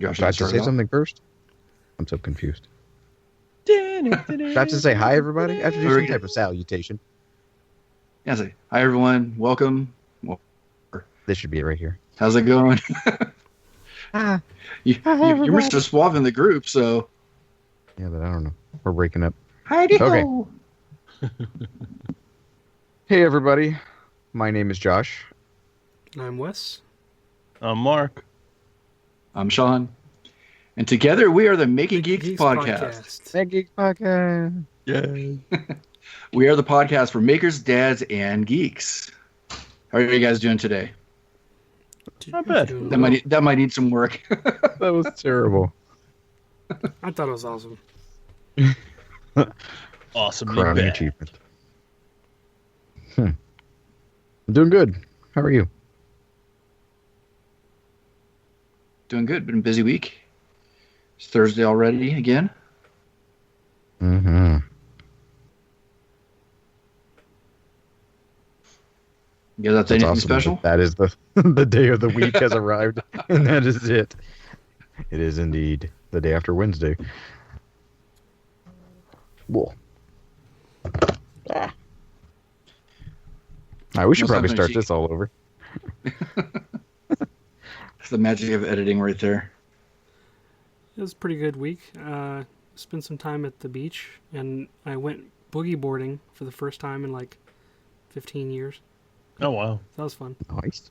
Josh, Do I have to say something first? I'm so confused. Do I have to say hi, everybody? I have to do some type of salutation. Yeah, say hi, everyone. Welcome. This should be it right here. How's it going? Hi, you're Mr. Suave in the group, so. Yeah, but I don't know. We're breaking up. Heidi Okay. ho. Hey, everybody. My name is Josh. I'm Wes. I'm Mark. I'm Sean. And together we are the Making Geeks podcast. Making Geeks podcast. Yay. We are the podcast for makers, dads, and geeks. How are you guys doing today? Not bad. That might need some work. That was terrible. I thought it was awesome. Awesome. Crowning achievement. I'm doing good. How are you? Doing good. Been a busy week. It's Thursday already again. Mm-hmm. You guys up to anything awesome. special? That is the day of the week has arrived, and that is it. It is indeed the day after Wednesday. Whoa. Ah. All right, we should probably start this all over. That's the magic of editing right there. It was a pretty good week. Spent some time at the beach, and I went boogie boarding for the first time in like 15 years. Oh, wow. That was fun. Nice.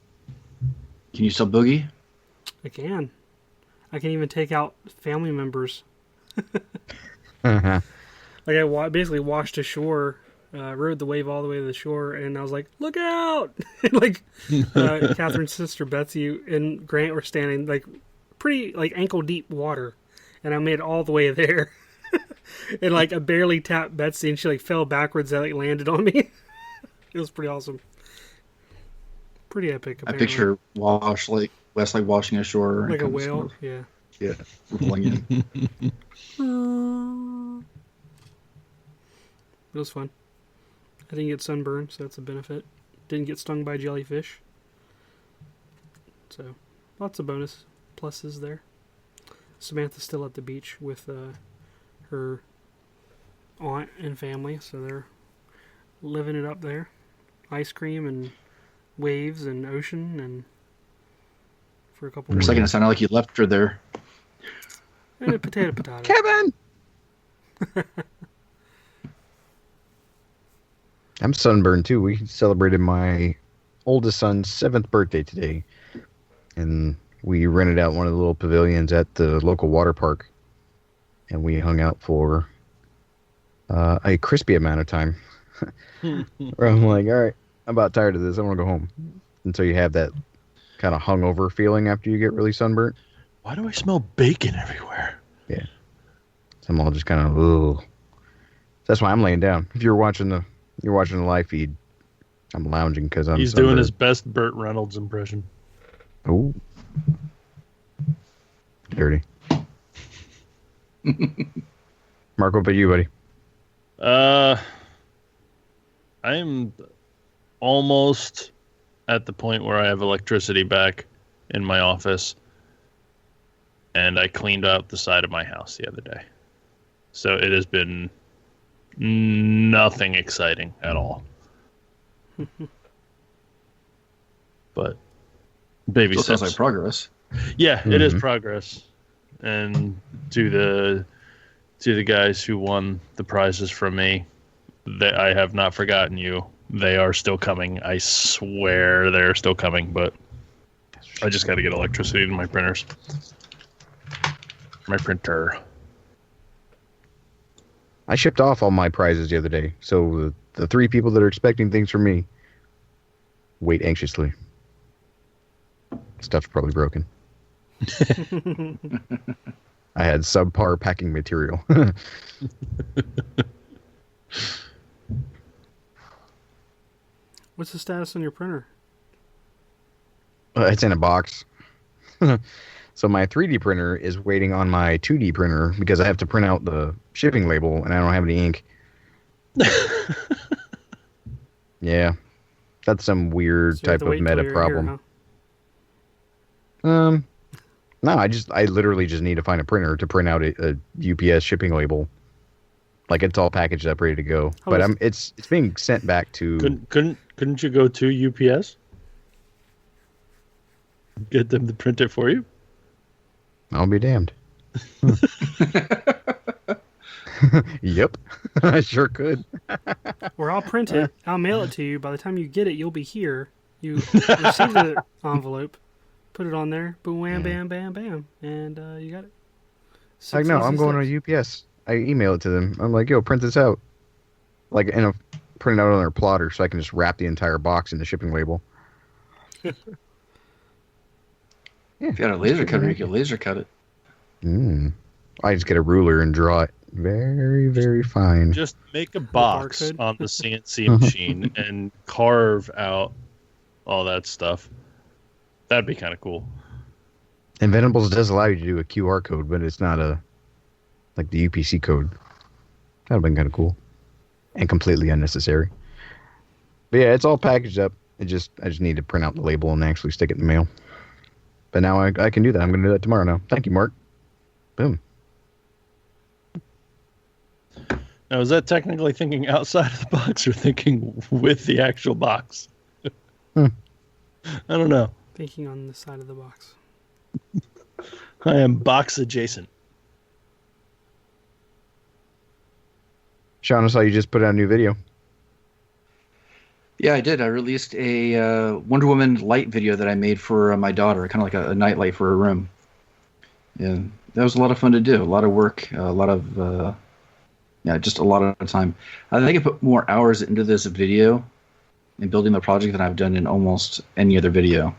Can you still boogie? I can. I can even take out family members. Uh-huh. Like I basically washed ashore, rode the wave all the way to the shore, and I was like, "Look out!" And like Catherine's sister Betsy and Grant were standing like pretty like ankle deep water, and I made it all the way there, and like I barely tapped Betsy, and she like fell backwards and like landed on me. It was pretty awesome. Pretty epic. Apparently. I picture Wes like washing ashore. Like a whale, yeah. Yeah. Rolling in. It was fun. I didn't get sunburned, so that's a benefit. Didn't get stung by jellyfish. So, lots of bonus pluses there. Samantha's still at the beach with her aunt and family, so they're living it up there. Ice cream and waves and ocean and for a couple For a second, it sounded like you left her there. Potato. Kevin! I'm sunburned too. We celebrated my oldest son's 7th birthday today. And we rented out one of the little pavilions at the local water park. And we hung out for a crispy amount of time. Where I'm like, all right, I'm about tired of this. I want to go home. Until you have that kind of hungover feeling after you get really sunburnt. Why do I smell bacon everywhere? Yeah. So I'm all just kind of, ugh. That's why I'm laying down. If you're watching the live feed, I'm lounging because I'm He's sunburned. doing his best Burt Reynolds impression. Oh. Dirty. Mark, what about you, buddy? I'm almost at the point where I have electricity back in my office. And I cleaned out the side of my house the other day. So it has been nothing exciting at all. But baby steps. Sounds like progress. Yeah, it is progress. And to the guys who won the prizes from me, I have not forgotten you. They are still coming. I swear they're still coming, but I just got to get electricity to my printers. My printer. I shipped off all my prizes the other day. So the 3 people that are expecting things from me, wait anxiously. Stuff's probably broken. I had subpar packing material. What's the status on your printer? It's in a box. So my 3D printer is waiting on my 2D printer because I have to print out the shipping label and I don't have any ink. Yeah. That's some weird So you have type to of wait till meta you're problem. here, huh? No, I literally just need to find a printer to print out a UPS shipping label. Like it's all packaged up, ready to go. But it's being sent back to. Couldn't you go to UPS? Get them to print it for you? I'll be damned. Yep, I sure could. Or I'll print it. I'll mail it to you. By the time you get it, you'll be here. You receive the envelope, put it on there, boom, wham, bam, bam, bam, and you got it. Like, no, I'm going to UPS. I email it to them. I'm like, yo, print this out. Like, and print it out on their plotter so I can just wrap the entire box in the shipping label. Yeah, if you had a laser cutter, you could laser cut it. I just get a ruler and draw it very, very fine. Just make a box on the CNC machine and carve out all that stuff. That'd be kind of cool. And Venables does allow you to do a QR code, but it's not like the UPC code. That'd have been kind of cool. And completely unnecessary. But yeah, it's all packaged up. I just need to print out the label and actually stick it in the mail. But now I can do that. I'm going to do that tomorrow now. Thank you, Mark. Boom. Now, is that technically thinking outside of the box or thinking with the actual box? I don't know. Thinking on the side of the box. I am box adjacent. Sean, I saw you just put out a new video. Yeah, I did. I released a Wonder Woman light video that I made for my daughter, kind of like a night light for her room. Yeah, that was a lot of fun to do. A lot of work, a lot of, just a lot of time. I think I put more hours into this video in building the project than I've done in almost any other video.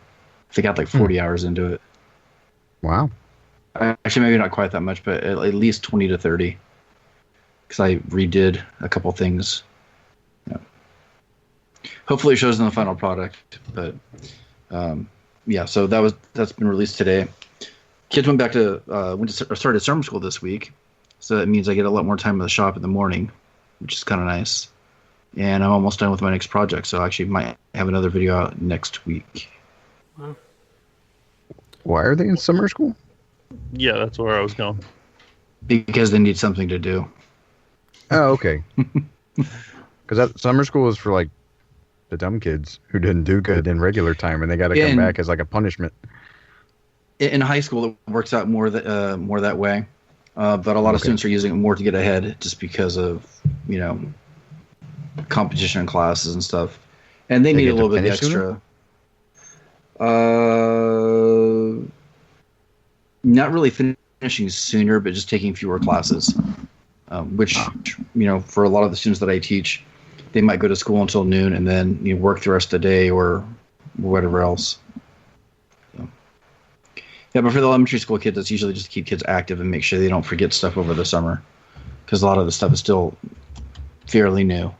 I think I had like 40 hours into it. Wow. Actually, maybe not quite that much, but at least 20 to 30. Because I redid a couple things. Yeah. Hopefully it shows in the final product. But so that's been released today. Kids went back to started summer school this week, so that means I get a lot more time in the shop in the morning, which is kind of nice. And I'm almost done with my next project, so I actually might have another video out next week. Wow. Why are they in summer school? Yeah, that's where I was going. Because they need something to do. Oh, okay. Because summer school is for like the dumb kids who didn't do good in regular time, and they got to come back as like a punishment. In high school, it works out more that way, but a lot of students are using it more to get ahead, just because of competition in classes and stuff, and they need a little bit extra. Not really finishing sooner, but just taking fewer classes. Which, for a lot of the students that I teach, they might go to school until noon and then work the rest of the day or whatever else. So. Yeah, but for the elementary school kids, it's usually just to keep kids active and make sure they don't forget stuff over the summer, because a lot of the stuff is still fairly new.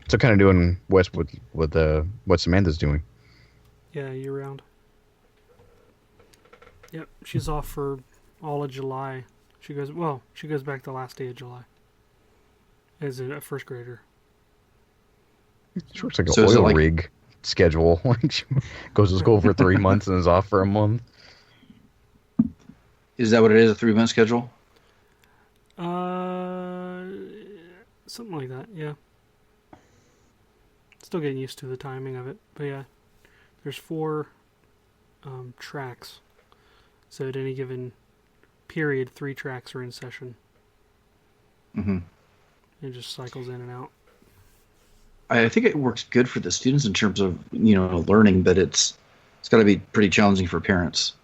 So kind of doing West with what Samantha's doing. Yeah, year round. Yep, she's off for all of July. She goes back the last day of July as a first grader. She works like an oil rig schedule. Like she goes to school for 3 months and is off for a month. Is that what it is, a 3-month schedule? Something like that, yeah. Still getting used to the timing of it, but yeah. There's 4 tracks. So at any given period, 3 tracks are in session. Mm-hmm. It just cycles in and out. I think it works good for the students in terms of learning, but it's got to be pretty challenging for parents.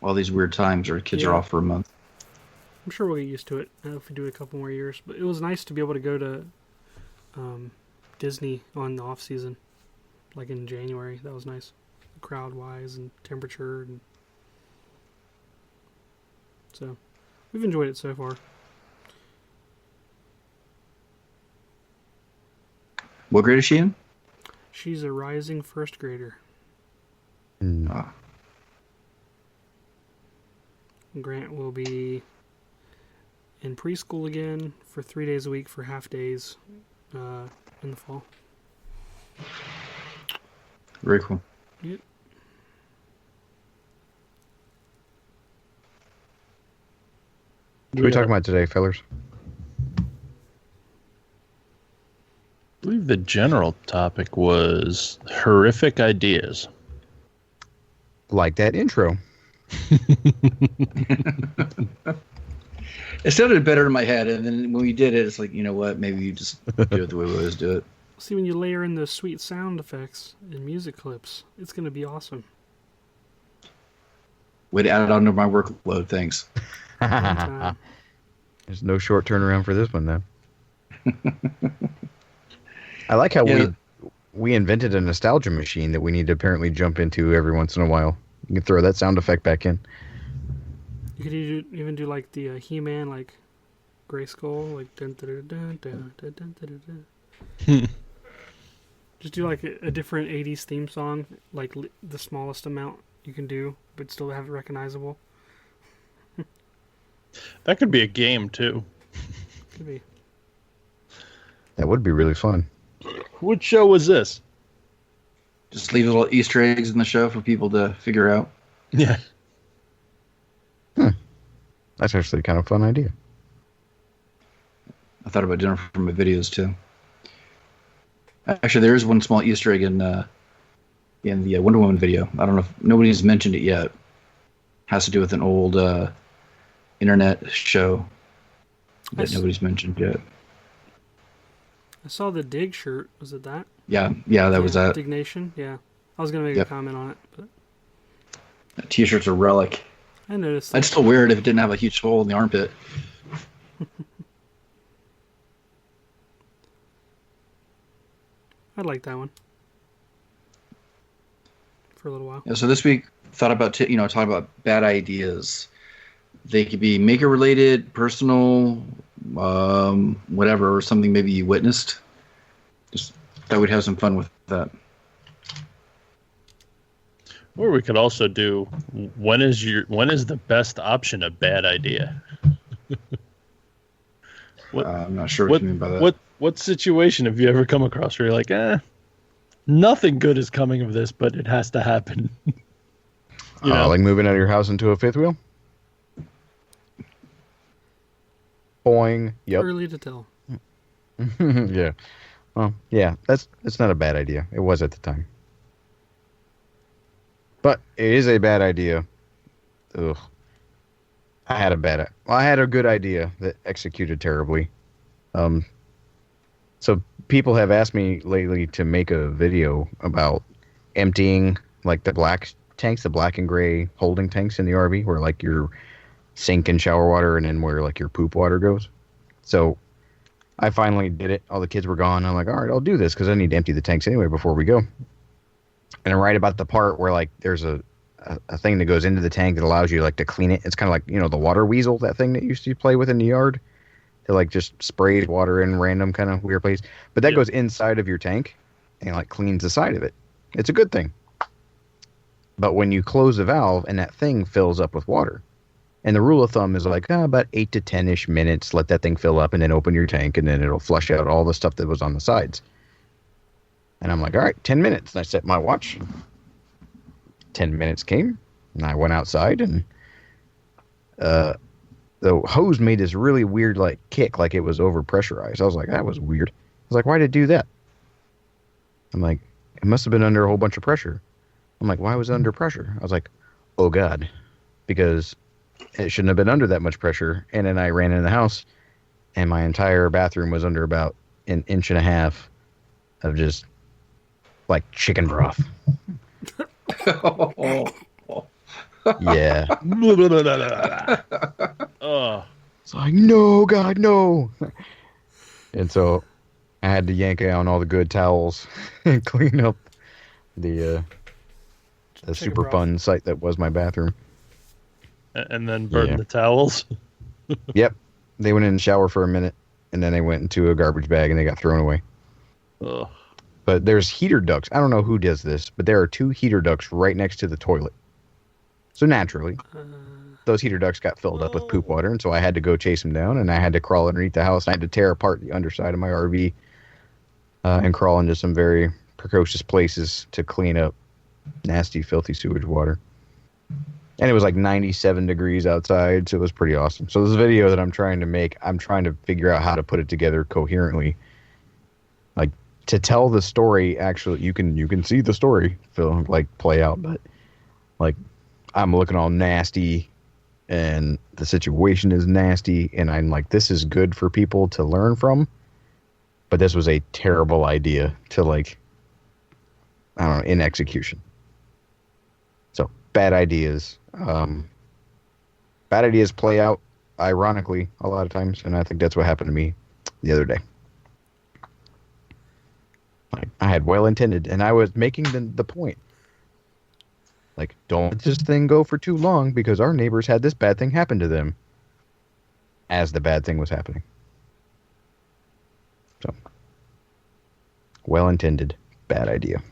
All these weird times where kids are off for a month. I'm sure we'll get used to it if we do it a couple more years. But it was nice to be able to go to Disney on the off season, like in January. That was nice, crowd wise and temperature, and so we've enjoyed it so far. What grade is she in? She's a rising first grader. Grant will be in preschool again for 3 days a week for half days in the fall. Very cool. Yep. What are we talking about today, fellers? I believe the general topic was horrific ideas. Like that intro. It sounded better in my head, and then when we did it, it's like, you know what? Maybe you just do it the way we always do it. See, when you layer in those sweet sound effects and music clips, it's going to be awesome. Way to add it onto my workload. Thanks. Time. There's no short turnaround for this one, though. I like how we invented a nostalgia machine that we need to apparently jump into every once in a while. You can throw that sound effect back in. You could even do like the He-Man, like Grayskull, like dun dun dun dun dun dun dun dun. Just do like a different 80s theme song, like the smallest amount you can do, but still have it recognizable. That could be a game, too. Could be. That would be really fun. What show was this? Just leave little Easter eggs in the show for people to figure out. Yeah. That's actually kind of a fun idea. I thought about doing it for my videos too. Actually, there is one small Easter egg in the Wonder Woman video. I don't know if nobody's mentioned it yet. Has to do with an old internet show that nobody's mentioned yet. I saw the Dig shirt. Was it that? Yeah, that was that. Dignation? Yeah. I was going to make a comment on it, but That T-shirt's a relic. I noticed. I'd still wear it if it didn't have a huge hole in the armpit. I'd like that one. For a little while. Yeah, so this week, thought about talking about bad ideas. They could be maker related, personal, whatever, or something maybe you witnessed. Just thought we'd have some fun with that. Or we could also do when is the best option a bad idea? I'm not sure what you mean by that. What situation have you ever come across where you're like, nothing good is coming of this, but it has to happen? Like moving out of your house into a fifth wheel? Boing. Yep. Early to tell. Yeah. Well, yeah, that's not a bad idea. It was at the time. But it is a bad idea. Ugh. I had a good idea that executed terribly. So people have asked me lately to make a video about emptying like the black tanks, the black and gray holding tanks in the RV, where like your sink and shower water and then where like your poop water goes. So I finally did it. All the kids were gone. I'm like, all right, I'll do this because I need to empty the tanks anyway before we go. And right about the part where like there's a thing that goes into the tank that allows you like to clean it. It's kind of like, the water weasel, that thing that you used to play with in the yard. It like just sprays water in random kind of weird place. But that goes inside of your tank and like cleans the side of it. It's a good thing. But when you close the valve and that thing fills up with water, and the rule of thumb is like about 8 to 10-ish minutes, let that thing fill up and then open your tank and then it'll flush out all the stuff that was on the sides. And I'm like, all right, 10 minutes. And I set my watch. 10 minutes came, and I went outside, and the hose made this really weird, like, kick, like it was over-pressurized. I was like, that was weird. I was like, why did it do that? I'm like, it must have been under a whole bunch of pressure. I'm like, why was it under pressure? I was like, oh, God, because it shouldn't have been under that much pressure. And then I ran in the house, and my entire bathroom was under about an inch and a half of just, like, chicken broth. Yeah. Oh. It's like, no, God, no. And so I had to yank out all the good towels and clean up the super broth. fun site that was my bathroom. And then burn the towels. Yep. They went in the shower for a minute, and then they went into a garbage bag, and they got thrown away. Ugh. But there's heater ducts. I don't know who does this, but there are 2 heater ducts right next to the toilet. So naturally, those heater ducts got filled up with poop water, and so I had to go chase them down, and I had to crawl underneath the house. I had to tear apart the underside of my RV and crawl into some very precocious places to clean up nasty, filthy sewage water. And it was like 97 degrees outside, so it was pretty awesome. So this video that I'm trying to make, I'm trying to figure out how to put it together coherently. Like, to tell the story, actually, you can see the story play out, but like, I'm looking all nasty, and the situation is nasty, and I'm like, this is good for people to learn from, but this was a terrible idea to, like, I don't know, in execution. So, bad ideas. Bad ideas play out, ironically, a lot of times, and I think that's what happened to me the other day. Like, I had well intended, and I was making the point. Like, don't let this thing go for too long because our neighbors had this bad thing happen to them as the bad thing was happening. So, well intended, bad idea.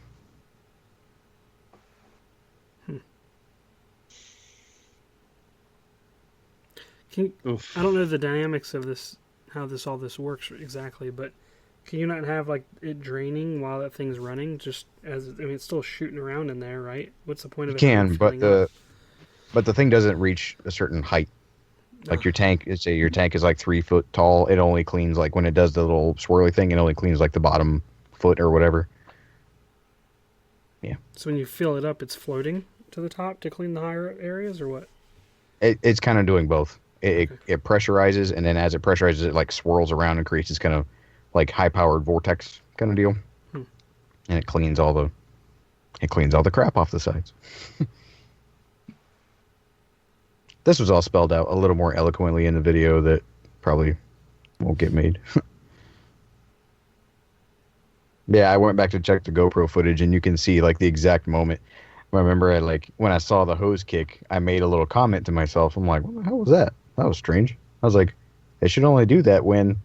I don't know the dynamics of this, how all this works exactly, but can you not have like it draining while that thing's running? Just as it's still shooting around in there, right? What's the point of it? You can, but the thing doesn't reach a certain height. Like your tank, say your tank is like 3 foot tall. It only cleans like when it does the little swirly thing. It only cleans like the bottom foot or whatever. Yeah. So when you fill it up, it's floating to the top to clean the higher areas, or what? It's kind of doing both. It pressurizes, and then as it pressurizes, it like swirls around and creates this kind of like high-powered vortex kind of deal, and it cleans all the crap off the sides. This was all spelled out a little more eloquently in the video that probably won't get made. Yeah, I went back to check the GoPro footage, and you can see like the exact moment. I remember when I saw the hose kick, I made a little comment to myself. I'm like, what the hell was that? That was strange. I was like, they should only do that when...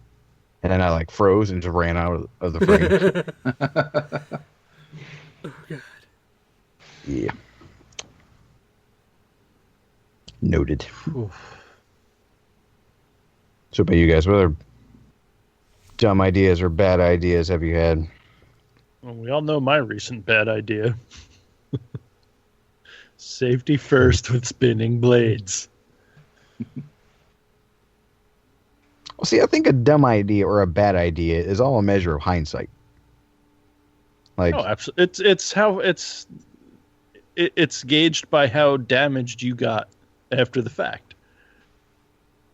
And then I like froze and just ran out of the frame. Oh, God. Yeah. Noted. Oof. So about you guys, what other dumb ideas or bad ideas have you had? Well, we all know my recent bad idea. Safety first with spinning blades. Well, see, I think a dumb idea or a bad idea is all a measure of hindsight. Like, oh, absolutely. It's gauged by how damaged you got after the fact.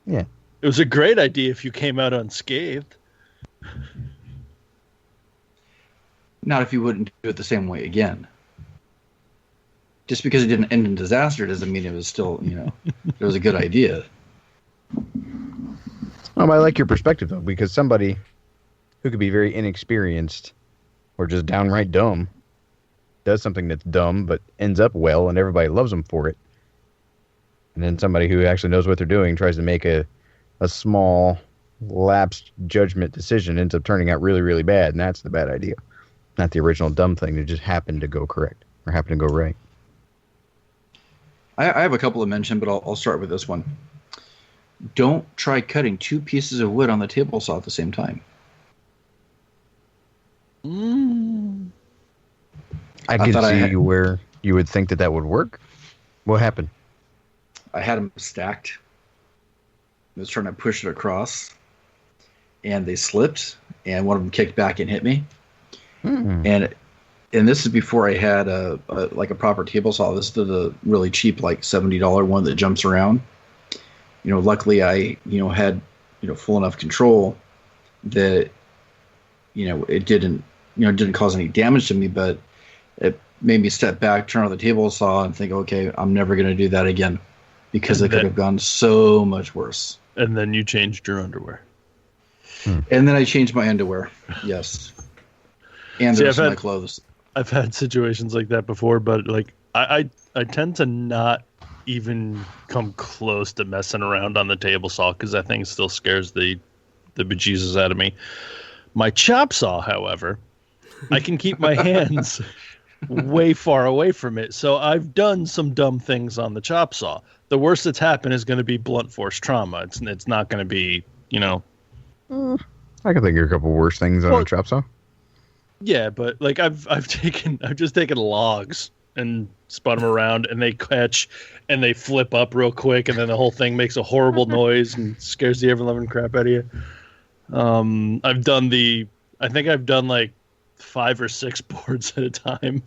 Yeah. It was a great idea if you came out unscathed. Not if you wouldn't do it the same way again. Just because it didn't end in disaster doesn't mean it was still, it was a good idea. I like your perspective, though, because somebody who could be very inexperienced or just downright dumb does something that's dumb but ends up well and everybody loves them for it. And then somebody who actually knows what they're doing tries to make a small lapsed judgment decision ends up turning out really, really bad, and that's the bad idea. Not the original dumb thing that just happened to go correct or happened to go right. I have a couple to mention, but I'll start with this one. Don't try cutting 2 pieces of wood on the table saw at the same time. I could see where you would think that would work. What happened? I had them stacked. I was trying to push it across, and they slipped, and one of them kicked back and hit me. And this is before I had a proper table saw. This is the really cheap, like $70 one that jumps around. Luckily I, had, full enough control that, it didn't cause any damage to me, but it made me step back, turn on the table saw and think, okay, I'm never going to do that again because it could have gone so much worse. And then you changed your underwear. And then I changed my underwear. Yes. And the rest of my clothes. I've had situations like that before, but like I tend to not even come close to messing around on the table saw because that thing still scares the bejesus out of me. My chop saw, however, I can keep my hands way far away from it. So I've done some dumb things on the chop saw. The worst that's happened is going to be blunt force trauma. It's not going to be, I can think of a couple worse things on a chop saw. Yeah, but like I've just taken logs and spun them around, and they catch and they flip up real quick, and then the whole thing makes a horrible noise and scares the ever-loving crap out of you. I think I've done like 5 or 6 boards at a time.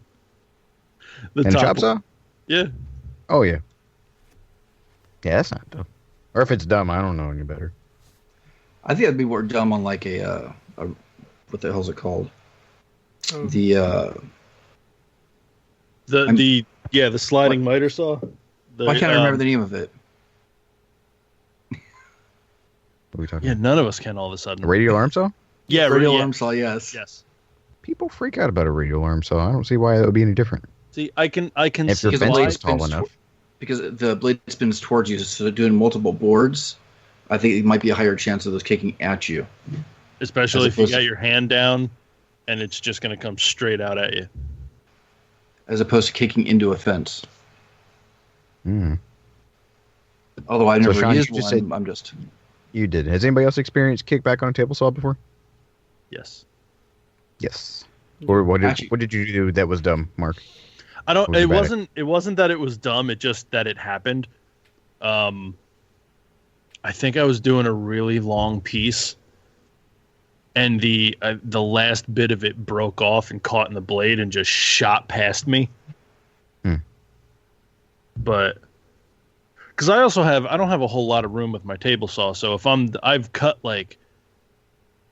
And chop saw? Yeah. Oh, yeah. Yeah, that's not dumb. Or if it's dumb, I don't know any better. I think that'd be more dumb on like a what the hell's it called? Oh. The sliding miter saw. Why can't I remember the name of it? What are we talking Yeah, about? none of us can all of a sudden. A radial arm saw? Yeah, radial yeah. arm saw. Yes. Yes. People freak out about a radial arm saw. I don't see why that would be any different. See, I can If see your fence why. is tall enough. Because the blade spins towards you, so doing multiple boards, I think it might be a higher chance of those kicking at you. Especially As if you opposed got to- your hand down and it's just going to come straight out at you. As opposed to kicking into a fence. Hmm. Although I So, never Sean, used you just one, said- I'm just... You did. Has anybody else experienced kickback on a table saw before? Yes. Yes. Or what did Actually- what did you do that was dumb, Mark? I don't. What was It about it? wasn't that it was dumb. It just that it happened. I think I was doing a really long piece, and the last bit of it broke off and caught in the blade and just shot past me. But because I don't have a whole lot of room with my table saw, so if I've cut like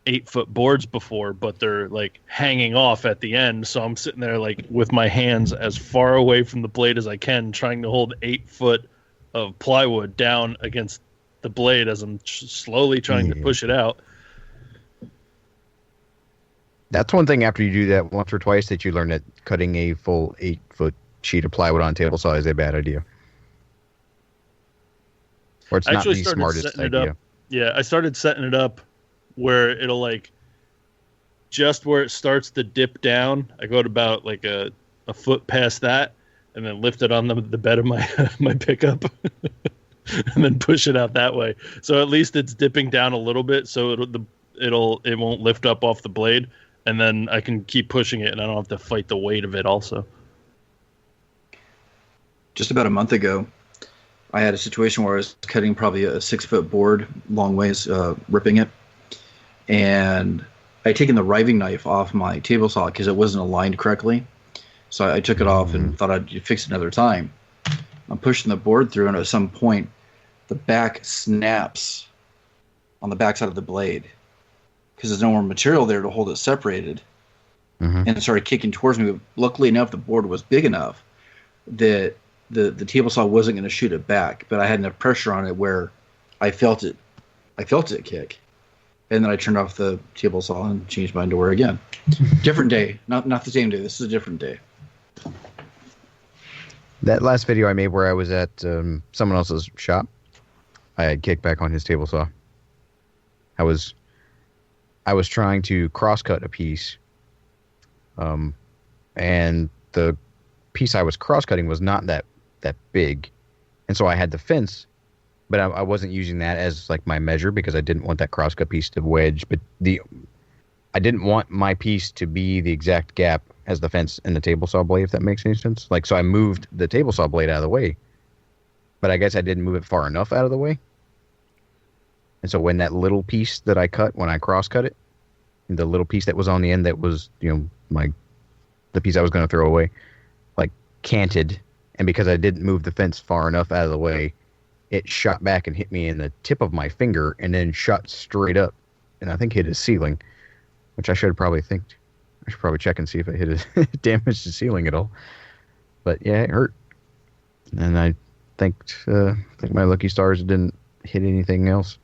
8-foot boards before, but they're like hanging off at the end, so I'm sitting there like with my hands as far away from the blade as I can, trying to hold 8 foot of plywood down against the blade as I'm slowly trying to push it out. That's one thing after you do that once or twice that you learn that cutting a full 8-foot sheet of plywood on a table saw is a bad idea. Or it's I not actually the started smartest setting it idea. up. Yeah, I started setting it up where it'll like just where it starts to dip down. I go to about like a foot past that, and then lift it on the bed of my my pickup, and then push it out that way. So at least it's dipping down a little bit, so it won't lift up off the blade, and then I can keep pushing it, and I don't have to fight the weight of it. Also, Just about a month ago, I had a situation where I was cutting probably a 6-foot board long ways, ripping it. And I had taken the riving knife off my table saw because it wasn't aligned correctly. So I took it off and thought I'd fix it another time. I'm pushing the board through, and at some point, the back snaps on the backside of the blade because there's no more material there to hold it separated. And it started kicking towards me. But luckily enough, the board was big enough that the table saw wasn't going to shoot it back, but I had enough pressure on it where I felt it kick. And then I turned off the table saw and changed my underwear again. Different day. Not the same day. This is a different day. That last video I made where I was at someone else's shop, I had kickback on his table saw. I was trying to cross-cut a piece, and the piece I was cross-cutting was not that big. And so I had the fence, but I wasn't using that as like my measure because I didn't want that cross-cut piece to wedge. But I didn't want my piece to be the exact gap as the fence and the table saw blade, if that makes any sense. Like, so I moved the table saw blade out of the way, but I guess I didn't move it far enough out of the way. And so when that little piece that I cut, when I cross-cut it, the little piece that was on the end that was, the piece I was going to throw away, like canted, and because I didn't move the fence far enough out of the way, it shot back and hit me in the tip of my finger and then shot straight up, and I think hit his ceiling, which I should probably check and see if it hit damaged the ceiling at all. But yeah, it hurt, and I think my lucky stars didn't hit anything else.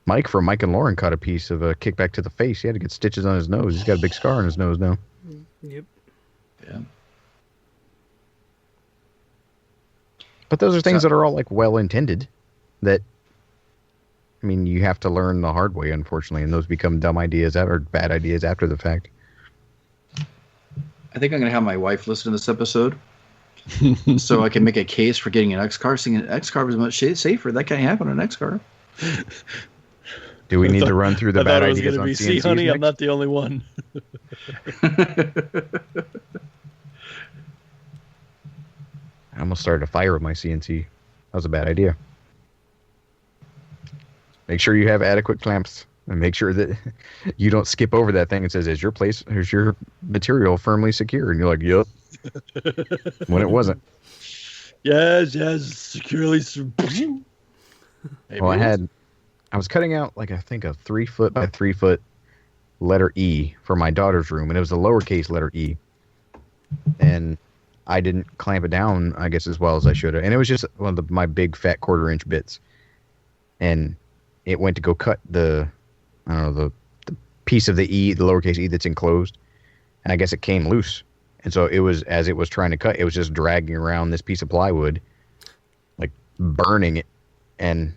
Mike from Mike and Lauren caught a piece of a kickback to the face. He had to get stitches on his nose. He's got a big scar on his nose now. Yep. Yeah. But those are things that are all like well intended. That, I mean, you have to learn the hard way, unfortunately, and those become dumb ideas or bad ideas after the fact. I think I'm going to have my wife listen to this episode so I can make a case for getting an X-Car. Saying an X-Car is much safer. That can't happen on an X-Car. Do we need to run through the I bad thought it was ideas going to on be, CNCs see, honey, next? I'm not the only one. I almost started a fire with my CNC. That was a bad idea. Make sure you have adequate clamps, and make sure that you don't skip over that thing and says, is your material firmly secure? And you're like, yep. When it wasn't. Yes, securely. Well, I was cutting out like I think a 3 foot by 3 foot letter E for my daughter's room, and it was a lowercase letter E. And I didn't clamp it down, I guess, as well as I should have. And it was just one of my big fat 1/4 inch bits. And it went to go cut the piece of the E, the lowercase E that's enclosed. And I guess it came loose. And so it was, as it was trying to cut, it was just dragging around this piece of plywood, like burning it. And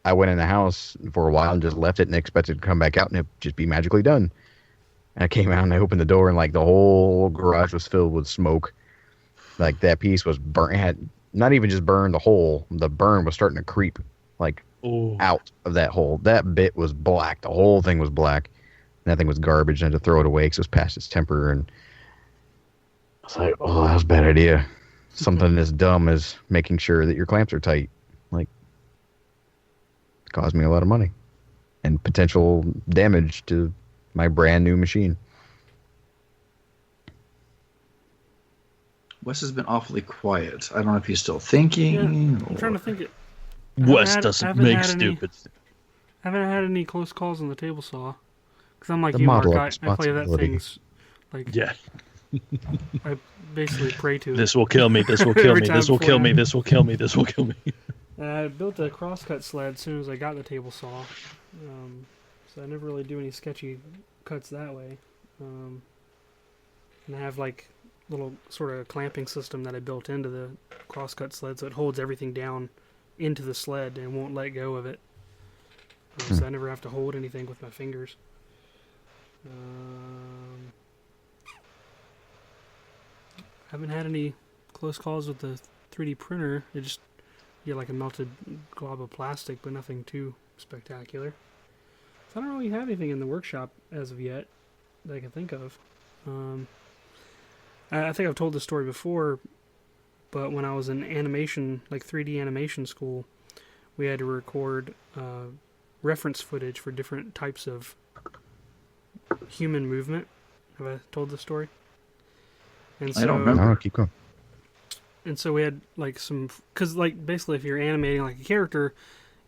I went in the house for a while and just left it and expected to come back out and it just be magically done. And I came out and I opened the door and like the whole garage was filled with smoke. Like that piece was burnt, had not even just burned the hole, the burn was starting to creep like out of that hole. That bit was black. The whole thing was black. And that thing was garbage. I had to throw it away because it was past its temper. And I was like, oh, that was a bad idea. Something as dumb as making sure that your clamps are tight. Like, it cost me a lot of money and potential damage to my brand new machine. Wes has been awfully quiet. I don't know if he's still thinking. Yeah, I'm trying to think it. Wes doesn't make stupid. I haven't had any close calls on the table saw. Because I'm like The you, Mark. model I play that responsibility. thing's like, Yeah. I basically pray to it. This will kill me. This will kill Every me. time This will kill me. before This will kill me. This will kill me. And I built a crosscut sled as soon as I got the table saw. So I never really do any sketchy cuts that way. And I have like little sort of clamping system that I built into the crosscut sled so it holds everything down into the sled and won't let go of it. So I never have to hold anything with my fingers. Haven't had any close calls with the 3D printer. It just get like a melted glob of plastic, but nothing too spectacular. So I don't really have anything in the workshop as of yet that I can think of. I think I've told this story before, but when I was in animation, like 3D animation school, we had to record reference footage for different types of human movement. Have I told this story? And so, I don't remember. No, keep going. And so we had like some, because like basically if you're animating like a character,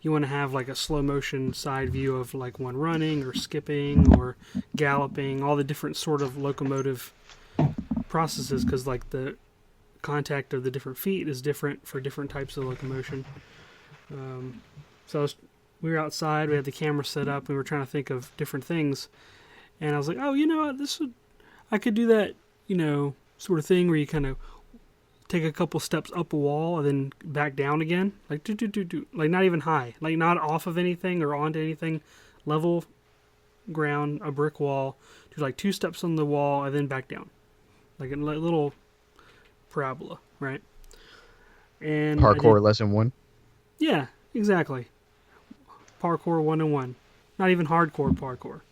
you want to have like a slow motion side view of like one running or skipping or galloping, all the different sort of locomotive processes, because like the contact of the different feet is different for different types of locomotion. We were outside, we had the camera set up, we were trying to think of different things, and I was like, oh, you know what, I could do that, sort of thing where you kind of take a couple steps up a wall and then back down again, like do, like not even high, like not off of anything or onto anything, level ground, a brick wall, do like 2 steps on the wall and then back down, like a little parabola, right? And Parkour lesson 1. Yeah, exactly. Parkour 101, not even hardcore parkour.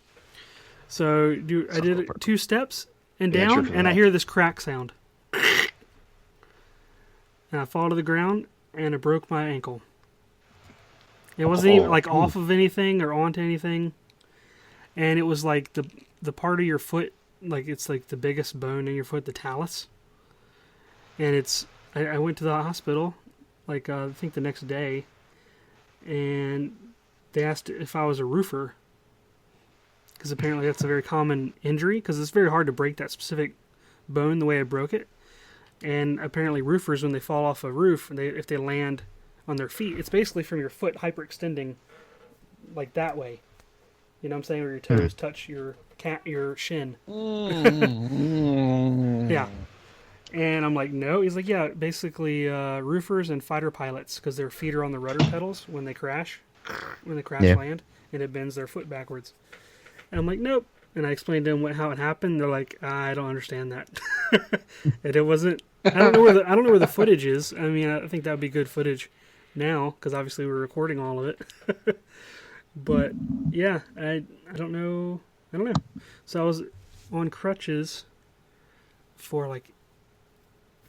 So I did 2 steps and down, and I hear this crack sound. And I fall to the ground, and it broke my ankle. It wasn't even like off of anything or onto anything. And it was like the part of your foot, like it's like the biggest bone in your foot, the talus. And I went to the hospital, like I think the next day, and they asked if I was a roofer. Because apparently that's a very common injury, because it's very hard to break that specific bone the way I broke it. And apparently roofers, when they fall off a roof, if they land on their feet, it's basically from your foot hyperextending like that way. You know what I'm saying? Where your toes touch your shin. Yeah. And I'm like, no. He's like, yeah, basically roofers and fighter pilots, because their feet are on the rudder pedals when they crash land, and it bends their foot backwards. And I'm like, nope. And I explained to them how it happened. They're like, I don't understand that. And it wasn't. I don't know where the footage is. I mean, I think that would be good footage now, because obviously we're recording all of it. But yeah, I don't know. So I was on crutches for like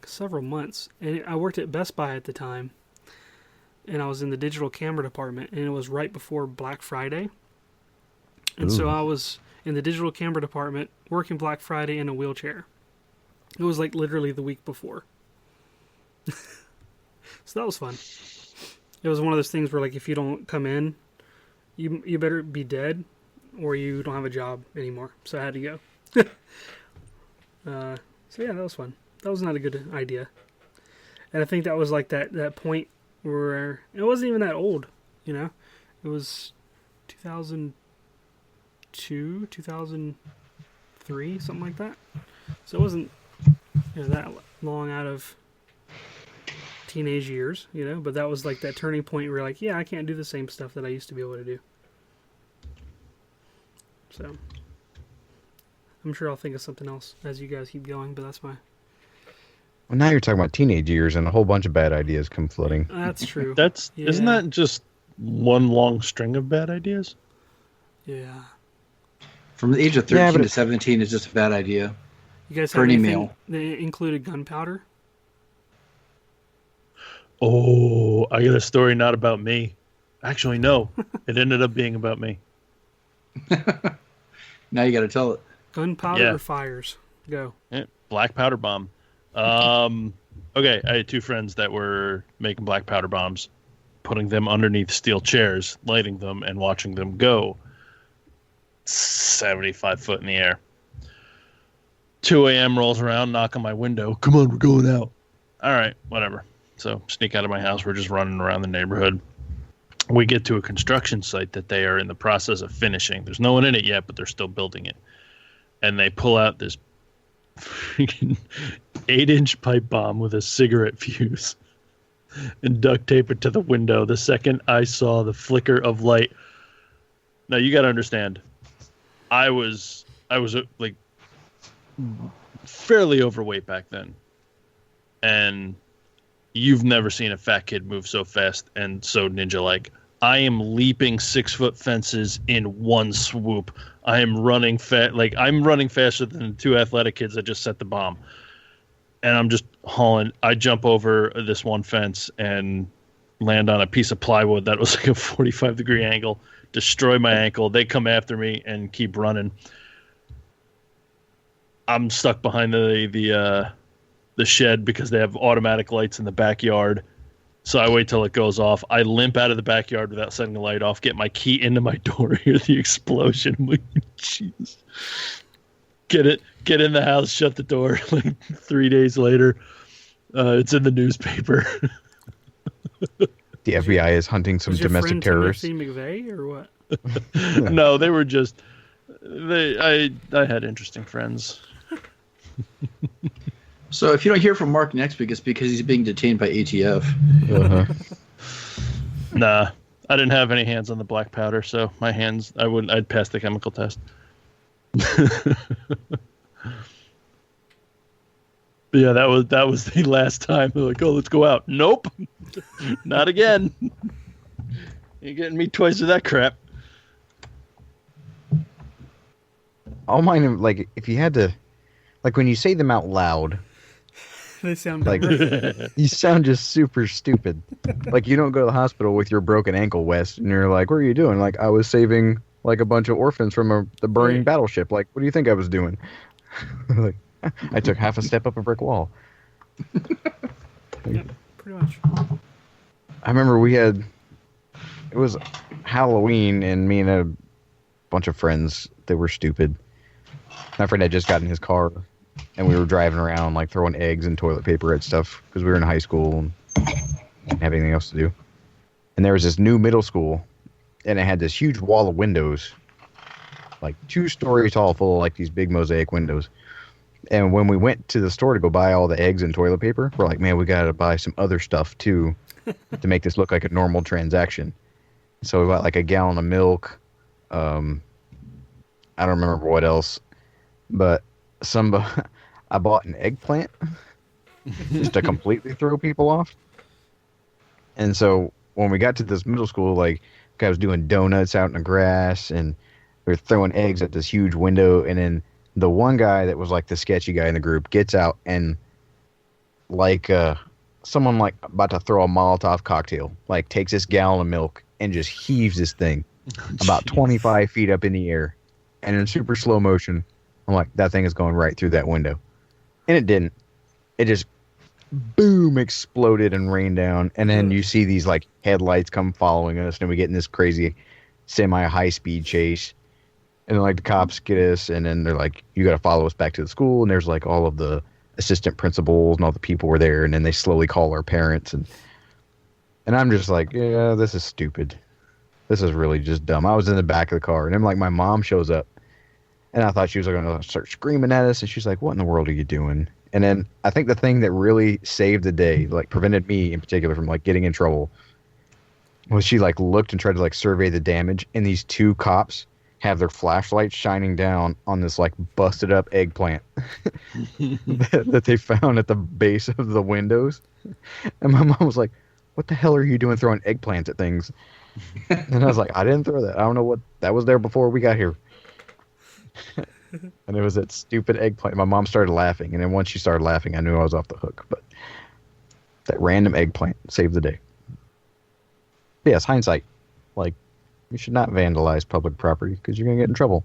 several months. And I worked at Best Buy at the time. And I was in the digital camera department. And it was right before Black Friday. And so I was in the digital camera department working Black Friday in a wheelchair. It was like literally the week before. So that was fun. It was one of those things where, like, if you don't come in, you better be dead or you don't have a job anymore. So I had to go. So yeah, that was fun. That was not a good idea. And I think that was like that point where it wasn't even that old, you know? It was 2002, 2003, something like that. So it wasn't, you know, that long out of teenage years, you know, but that was like that turning point where, like, yeah, I can't do the same stuff that I used to be able to do. So I'm sure I'll think of something else as you guys keep going, but that's my... Well, now you're talking about teenage years, and a whole bunch of bad ideas come flooding. That's true. Isn't that just one long string of bad ideas? Yeah. From the age of 13 to 17 is just a bad idea. You guys For have any anything male. that included gunpowder? Oh, I got a story not about me. Actually, no. It ended up being about me. Now you got to tell it. Gunpowder or fires? Go. Black powder bomb. Okay, I had two friends that were making black powder bombs, putting them underneath steel chairs, lighting them, and watching them go 75 foot in the air. 2 a.m. rolls around, knock on my window. Come on, we're going out. All right, whatever. So sneak out of my house. We're just running around the neighborhood. We get to a construction site that they are in the process of finishing. There's no one in it yet, but they're still building it. And they pull out this freaking 8-inch pipe bomb with a cigarette fuse and duct tape it to the window. The second I saw the flicker of light. Now you got to understand, I was like fairly overweight back then, and you've never seen a fat kid move so fast and so ninja-like. I am leaping 6-foot fences in one swoop. I am running I'm running faster than the two athletic kids that just set the bomb. And I'm just hauling. I jump over this one fence and land on a piece of plywood that was like a 45-degree angle, destroy my ankle. They come after me and keep running. I'm stuck behind the shed because they have automatic lights in the backyard. So I wait till it goes off. I limp out of the backyard without setting the light off, get my key into my door, hear the explosion. I'm like, jeez. Get in the house, shut the door. Like 3 days later, it's in the newspaper. The FBI is hunting some domestic terrorists. Timothy McVeigh or what? No, they were just... I had interesting friends. So if you don't hear from Mark next week, it's because he's being detained by ATF. Uh-huh. Nah, I didn't have any hands on the black powder, so my hands, I'd pass the chemical test. But yeah, that was the last time. They're like, oh, let's go out. Nope, not again. You're getting me twice of that crap. All mine, like, if you had to, like, when you say them out loud, They sound like, you sound just super stupid. Like, you don't go to the hospital with your broken ankle, Wes, and you're like, what are you doing? Like, I was saving, like, a bunch of orphans from the burning battleship. Like, what do you think I was doing? Like, I took half a step up a brick wall. Yep, pretty much. I remember it was Halloween, and me and a bunch of friends, they were stupid. My friend had just gotten his car, and we were driving around, like, throwing eggs and toilet paper at stuff, because we were in high school and didn't have anything else to do. And there was this new middle school, and it had this huge wall of windows, like 2 stories tall, full of, like, these big mosaic windows. And when we went to the store to go buy all the eggs and toilet paper, we're like, man, we got to buy some other stuff, too, to make this look like a normal transaction. So we bought, like, a gallon of milk. I don't remember what else. But I bought an eggplant just to completely throw people off. And so when we got to this middle school, like, I was doing donuts out in the grass, and we were throwing eggs at this huge window. And then the one guy that was like the sketchy guy in the group gets out and like someone like about to throw a Molotov cocktail, like takes this gallon of milk and just heaves this thing about 25 feet up in the air, and in super slow motion. I'm like, that thing is going right through that window, and it didn't. It just boom exploded and rained down, and then you see these like headlights come following us, and we get in this crazy semi high speed chase, and then like the cops get us, and then they're like, you got to follow us back to the school, and there's like all of the assistant principals and all the people were there, and then they slowly call our parents, and I'm just like, yeah, this is stupid. This is really just dumb. I was in the back of the car, and then like my mom shows up, and I thought she was going to start screaming at us, and she's like, what in the world are you doing? And then I think the thing that really saved the day, like prevented me in particular from like getting in trouble, was she like looked and tried to like survey the damage, and these two cops have their flashlights shining down on this like busted up eggplant that they found at the base of the windows. And my mom was like, what the hell are you doing throwing eggplants at things? And I was like, I didn't throw that. I don't know what, that was there before we got here. And it was that stupid eggplant. My mom started laughing, and then once she started laughing, I knew I was off the hook. But that random eggplant saved the day. But yes, hindsight. Like, you should not vandalize public property because you're going to get in trouble.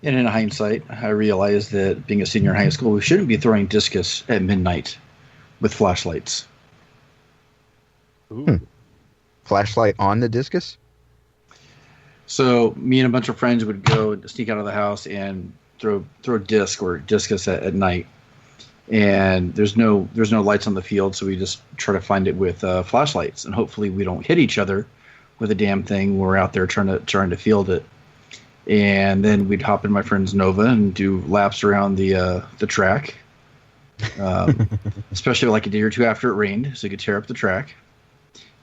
And in hindsight, I realized that being a senior in high school, we shouldn't be throwing discus at midnight with flashlights. Ooh. Flashlight on the discus? So me and a bunch of friends would go sneak out of the house and throw disc or discus at night. And there's no lights on the field, so we just try to find it with flashlights, and hopefully we don't hit each other with a damn thing when we're out there trying to field it. And then we'd hop in my friend's Nova and do laps around the track, especially like a day or two after it rained, so you could tear up the track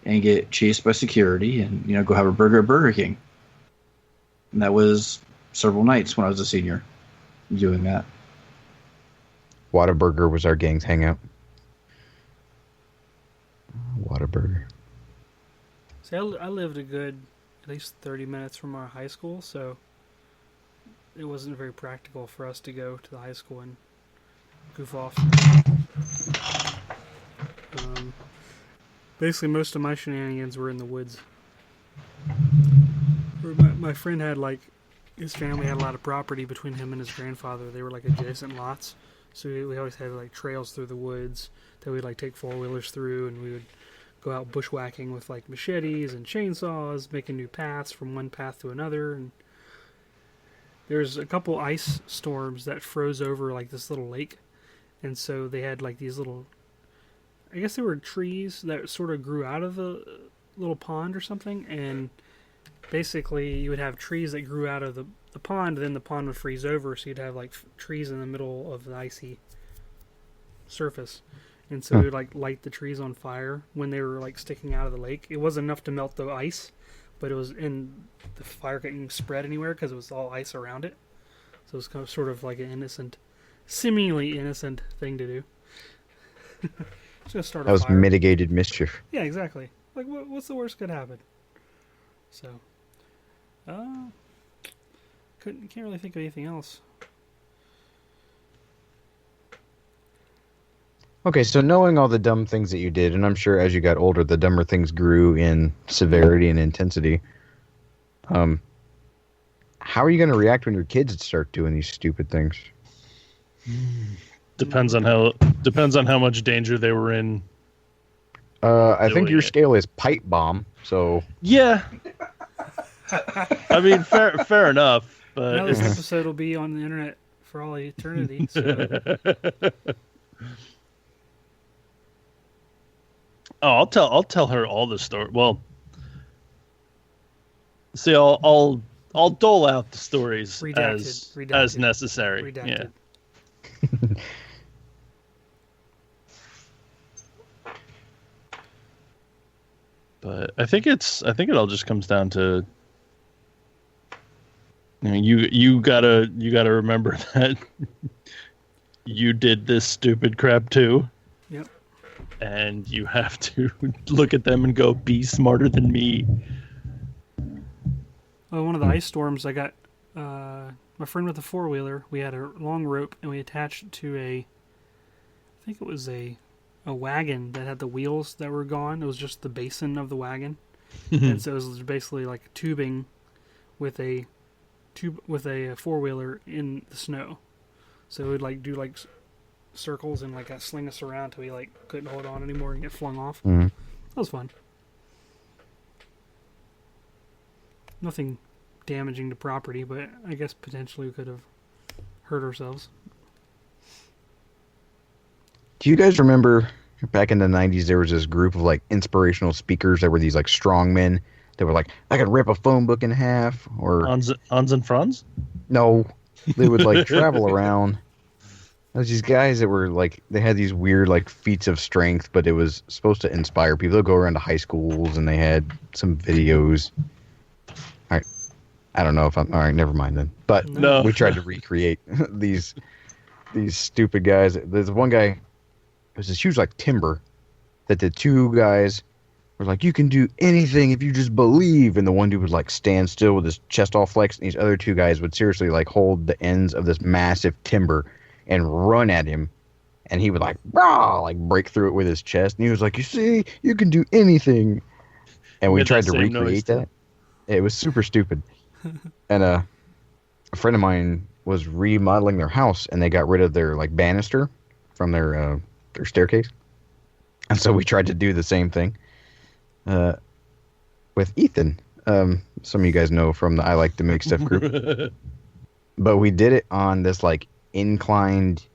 and get chased by security, and go have a burger at Burger King. And that was several nights when I was a senior doing that. Whataburger was our gang's hangout. Whataburger. See, I lived a good at least 30 minutes from our high school, so it wasn't very practical for us to go to the high school and goof off. Basically, most of my shenanigans were in the woods. My friend had his family had a lot of property between him and his grandfather. They were like adjacent lots. So we always had like trails through the woods that we'd like take four-wheelers through, and we would go out bushwhacking with like machetes and chainsaws, making new paths from one path to another. And there's a couple ice storms that froze over like this little lake, and so they had like these little, I guess they were trees that sort of grew out of the little pond or something, and basically you would have trees that grew out of the pond, and then the pond would freeze over, so you'd have like trees in the middle of the icy surface. And so we would like light the trees on fire when they were like sticking out of the lake. It wasn't enough to melt the ice, but it was in the fire couldn't spread anywhere because it was all ice around it. So it was kind of sort of like an innocent, seemingly innocent thing to do. Just gonna start a That was fire. mitigated mischief. Yeah, exactly. Like what's the worst could happen? So, can't really think of anything else. Okay, so knowing all the dumb things that you did, and I'm sure as you got older, the dumber things grew in severity and intensity. How are you going to react when your kids start doing these stupid things? Depends on how much danger they were in. I think your scale is pipe bomb, so Yeah. I mean, fair enough. But Now this episode will be on the internet for all eternity. So. Oh, I'll tell her all the story. Well, see, I'll dole out the stories Redacted. as necessary. Redacted. Yeah. But I think it all just comes down to you gotta remember that you did this stupid crap too. Yep. And you have to look at them and go, be smarter than me. Well, one of the ice storms I got, my my friend with the 4-wheeler, we had a long rope and we attached it to I think it was a wagon that had the wheels that were gone. It was just the basin of the wagon. And so it was basically like tubing with a 4-wheeler in the snow. So it would like do like circles and like sling us around till we like couldn't hold on anymore and get flung off. Mm-hmm. That was fun. Nothing damaging to property, but I guess potentially we could have hurt ourselves. Do you guys remember back in the 90s there was this group of like inspirational speakers that were these like strong men that were like, I could rip a phone book in half, or Hans and Franz? no, they would like travel around. There's these guys that were like, they had these weird like feats of strength, but it was supposed to inspire people. They'll go around to high schools and they had some videos. All right, I don't know if I'm all right. Never mind then. But No. we tried to recreate these stupid guys. There's one guy. There's this huge like timber that the two guys were like, you can do anything if you just believe. And the one dude would like stand still with his chest all flexed, and these other two guys would seriously like hold the ends of this massive timber and run at him, and he would like rah, like break through it with his chest, and he was like, you see, you can do anything. And we tried to recreate that. It was super stupid. And a friend of mine was remodeling their house, and they got rid of their like banister from their staircase, and so we tried to do the same thing with Ethan. Some of you guys know from the I Like to Make Stuff group. But we did it on this like inclined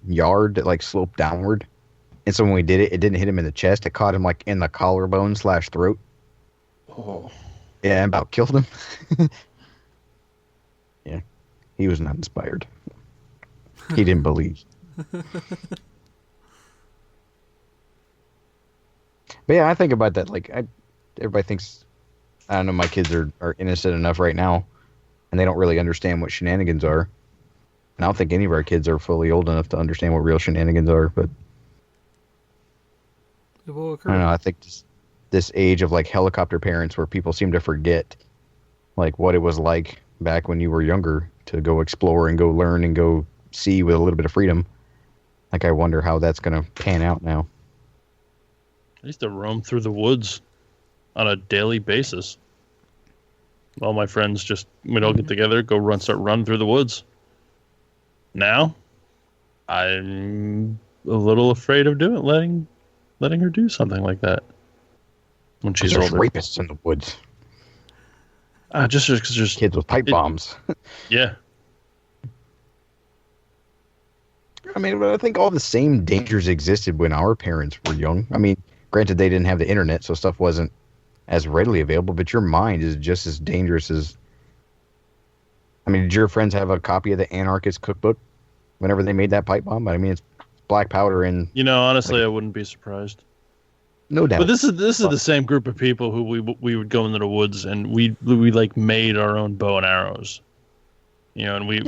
yard that like sloped downward, and so when we did it, it didn't hit him in the chest. It caught him like in the collarbone / throat. Oh, Yeah, and about killed him. Yeah, he was not inspired. He didn't believe. But yeah, I think about that. Like, everybody thinks, I don't know, my kids are innocent enough right now, and they don't really understand what shenanigans are. And I don't think any of our kids are fully old enough to understand what real shenanigans are. But It will occur. I don't know. I think this age of like helicopter parents, where people seem to forget like what it was like back when you were younger to go explore and go learn and go see with a little bit of freedom. Like, I wonder how that's gonna pan out now. I used to roam through the woods on a daily basis. All my friends we'd all get together, start running through the woods. Now, I'm a little afraid of letting her do something like that when she's There's older. rapists in the woods. Just because there's Kids with pipe bombs. Yeah. I mean, but I think all the same dangers existed when our parents were young. I mean, granted, they didn't have the internet, so stuff wasn't as readily available, but your mind is just as dangerous as... I mean, did your friends have a copy of the Anarchist Cookbook whenever they made that pipe bomb? I mean, it's black powder and... Honestly, I wouldn't be surprised. No doubt. But this is the same group of people who we would go into the woods and we like made our own bow and arrows. And we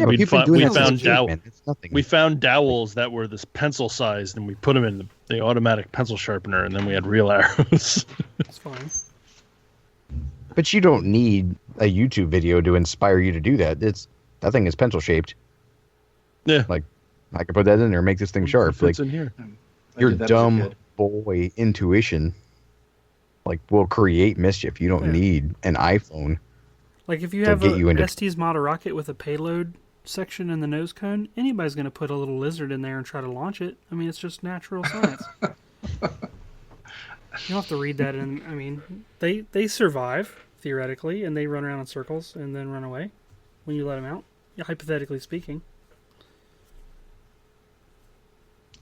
found dowels that were this pencil sized, and we put them in the automatic pencil sharpener, and then we had real arrows. It's fine. But you don't need a YouTube video to inspire you to do that. That thing is pencil shaped. Yeah. Like, I could put that in there and make this thing sharp. Fits Like, in here. your did that as a dumb kid. boy intuition like will create mischief. You don't need an iPhone. Like if you to have get a you into- Estes model rocket with a payload section in the nose cone, anybody's going to put a little lizard in there and try to launch it. I mean, it's just natural science. You don't have to read that in. I mean, they survive theoretically, and they run around in circles and then run away when you let them out. Yeah, hypothetically speaking.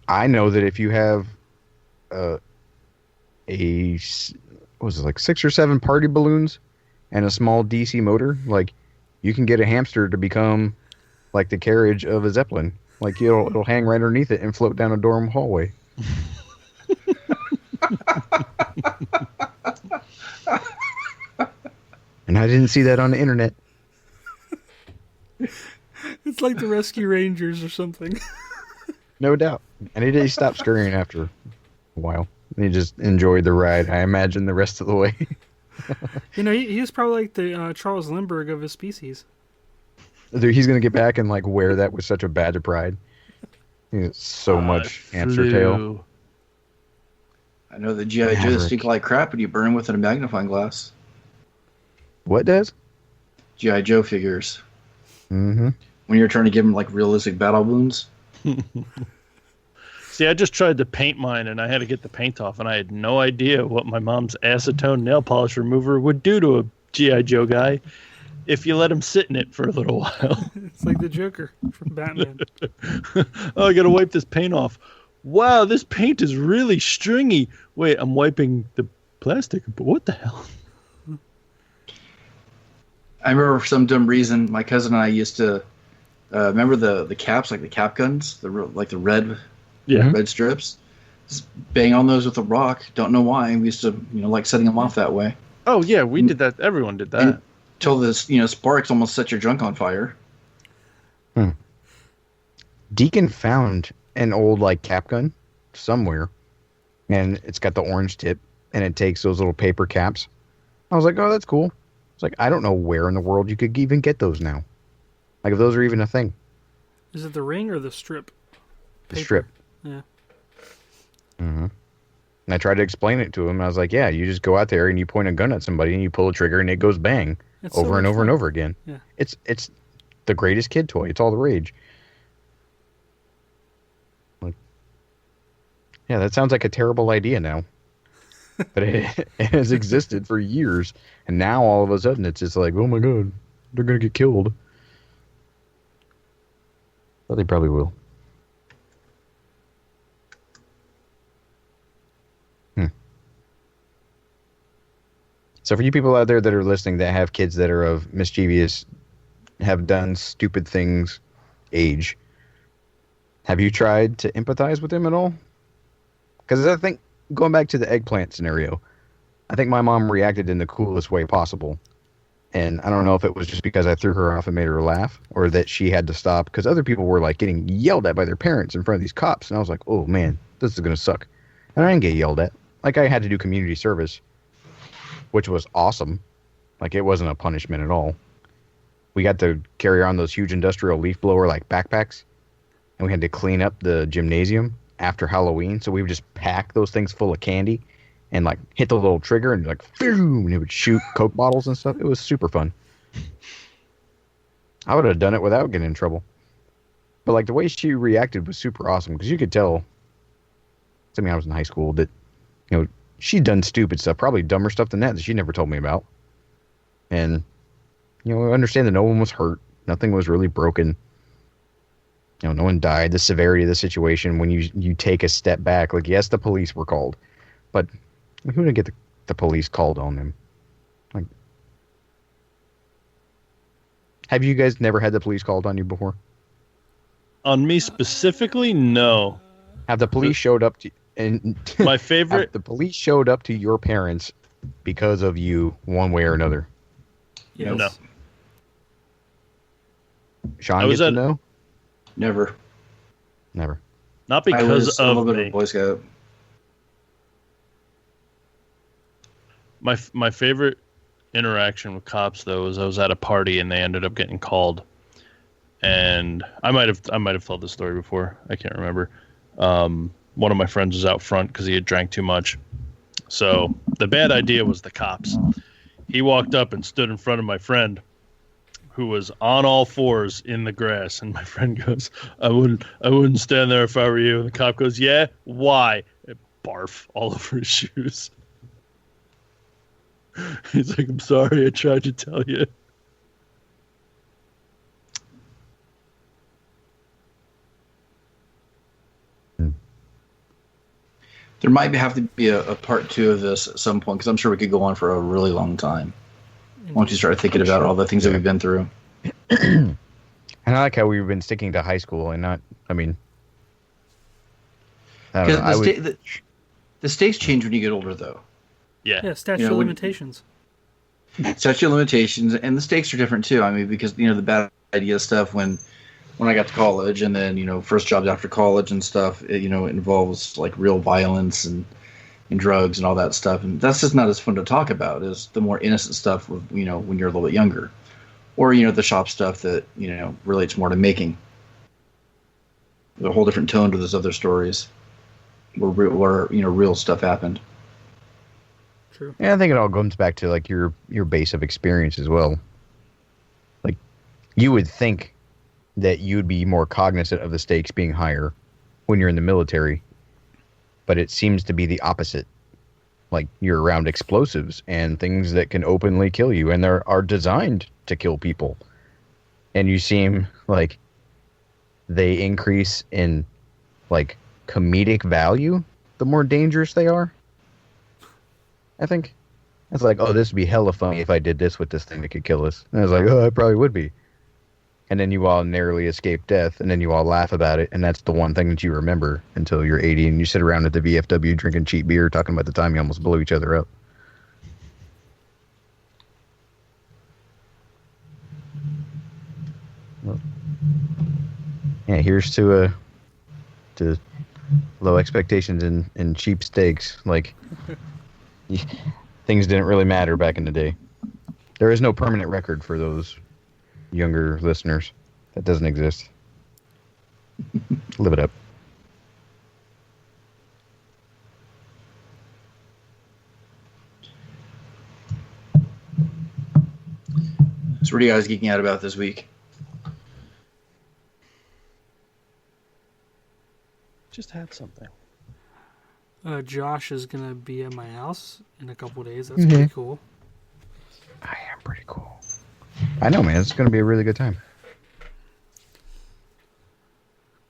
I know that if you have what was it, like 6 or 7 party balloons and a small DC motor, like you can get a hamster to become like the carriage of a Zeppelin. Like it'll hang right underneath it and float down a dorm hallway. And I didn't see that on the internet. It's like the Rescue Rangers or something. No doubt. And he stopped scurrying after a while. He just enjoyed the ride, I imagine, the rest of the way. He was probably like the Charles Lindbergh of his species. He's gonna get back and like wear that with such a badge of pride. It's so much hamster tail. I know the G.I. Joes stink like crap, and you burn them with a magnifying glass. What does? G.I. Joe figures. Mm-hmm. When you're trying to give them like realistic battle wounds. See, I just tried to paint mine, and I had to get the paint off, and I had no idea what my mom's acetone nail polish remover would do to a G.I. Joe guy if you let him sit in it for a little while. It's like the Joker from Batman. Oh, I gotta wipe this paint off. Wow, this paint is really stringy. Wait, I'm wiping the plastic, but what the hell? I remember for some dumb reason, my cousin and I used to remember the caps, like the cap guns, the red red strips. Just bang on those with a rock. Don't know why. We used to like setting them off that way. Oh yeah, we did that. Everyone did that. Until this sparks almost set your junk on fire. Deacon found an old like cap gun somewhere, and it's got the orange tip, and it takes those little paper caps. I was like, oh, that's cool. It's like, I don't know where in the world you could even get those now. Like, if those are even a thing. Is it the ring or the strip? The strip. Yeah. Mm-hmm. And I tried to explain it to him. I was like, yeah, you just go out there and you point a gun at somebody and you pull a trigger and it goes bang over and over and over again. Yeah. It's the greatest kid toy. It's all the rage. Like, yeah, that sounds like a terrible idea now. But it has existed for years. And now all of a sudden it's just like, oh my God, they're going to get killed. Well, they probably will. So for you people out there that are listening that have kids that are of mischievous, have done stupid things age, have you tried to empathize with them at all? Because I think, going back to the eggplant scenario, I think my mom reacted in the coolest way possible. And I don't know if it was just because I threw her off and made her laugh, or that she had to stop, because other people were like getting yelled at by their parents in front of these cops. And I was like, oh man, this is going to suck. And I didn't get yelled at. Like, I had to do community service, which was awesome. Like, it wasn't a punishment at all. We got to carry on those huge industrial leaf blower like backpacks, and we had to clean up the gymnasium after Halloween. So we would just pack those things full of candy and like hit the little trigger and like, phew, and it would shoot Coke bottles and stuff. It was super fun. I would have done it without getting in trouble. But like the way she reacted was super awesome, because you could tell, I mean, I was in high school, that, she'd done stupid stuff, probably dumber stuff than that she never told me about. And, I understand that no one was hurt. Nothing was really broken. No one died. The severity of the situation, when you take a step back, like, yes, the police were called, but who didn't get the police called on them? Like, have you guys never had the police called on you before? On me specifically, no. Have the police showed up to and my favorite? The police showed up to your parents because of you, one way or another? Yes. No. Sean, gets to know? Never. Never. Not because I was a of little bit me. of a Boy Scout. My favorite interaction with cops, though, was I was at a party and they ended up getting called. And I might have told this story before. I can't remember. One of my friends was out front because he had drank too much. So the bad idea was the cops. He walked up and stood in front of my friend, who was on all fours in the grass, and my friend goes, I wouldn't stand there if I were you. And the cop goes, yeah, why? And barf all over his shoes. He's like, I'm sorry, I tried to tell you. There might have to be a part 2 of this at some point, because I'm sure we could go on for a really long time once you start thinking about all the things that we've been through. And I like how we've been sticking to high school and not, I don't know. The stakes change when you get older, though. Yeah, statute of limitations. Statute of limitations, and the stakes are different, too. I mean, because, the bad idea stuff when I got to college, and then, first jobs after college and stuff, it involves, like, real violence and drugs and all that stuff. And that's just not as fun to talk about as the more innocent stuff, when you're a little bit younger. or the shop stuff that relates more to making. There's a whole different tone to those other stories, where real stuff happened. True. Yeah, I think it all comes back to like your base of experience as well. Like, you would think that you'd be more cognizant of the stakes being higher when you're in the military, but it seems to be the opposite. Like, you're around explosives and things that can openly kill you, and they are designed to kill people. And you seem like they increase in like comedic value the more dangerous they are. I think it's like, oh, this would be hella funny if I did this with this thing that could kill us. And I was like, oh, it probably would be. And then you all narrowly escape death, and then you all laugh about it, and that's the one thing that you remember until you're 80, and you sit around at the VFW drinking cheap beer, talking about the time you almost blew each other up. Well, yeah, here's to low expectations and cheap steaks. Like, things didn't really matter back in the day. There is no permanent record for those younger listeners. That doesn't exist. Live it up. So what are you guys geeking out about this week? Just had something. Josh is going to be at my house in a couple days. That's pretty cool. I am pretty cool. I know, man. It's going to be a really good time.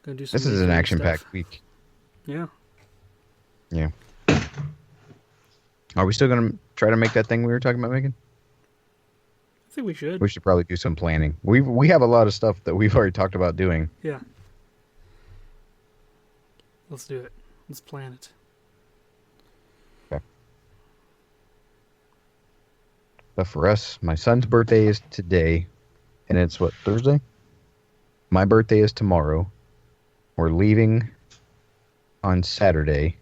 Gonna do some This is an action-packed week. Yeah. Yeah. Are we still going to try to make that thing we were talking about making? I think we should. We should probably do some planning. We have a lot of stuff that we've already talked about doing. Yeah. Let's do it. Let's plan it. Okay. But for us, my son's birthday is today, and it's what, Thursday? My birthday is tomorrow. We're leaving on Saturday.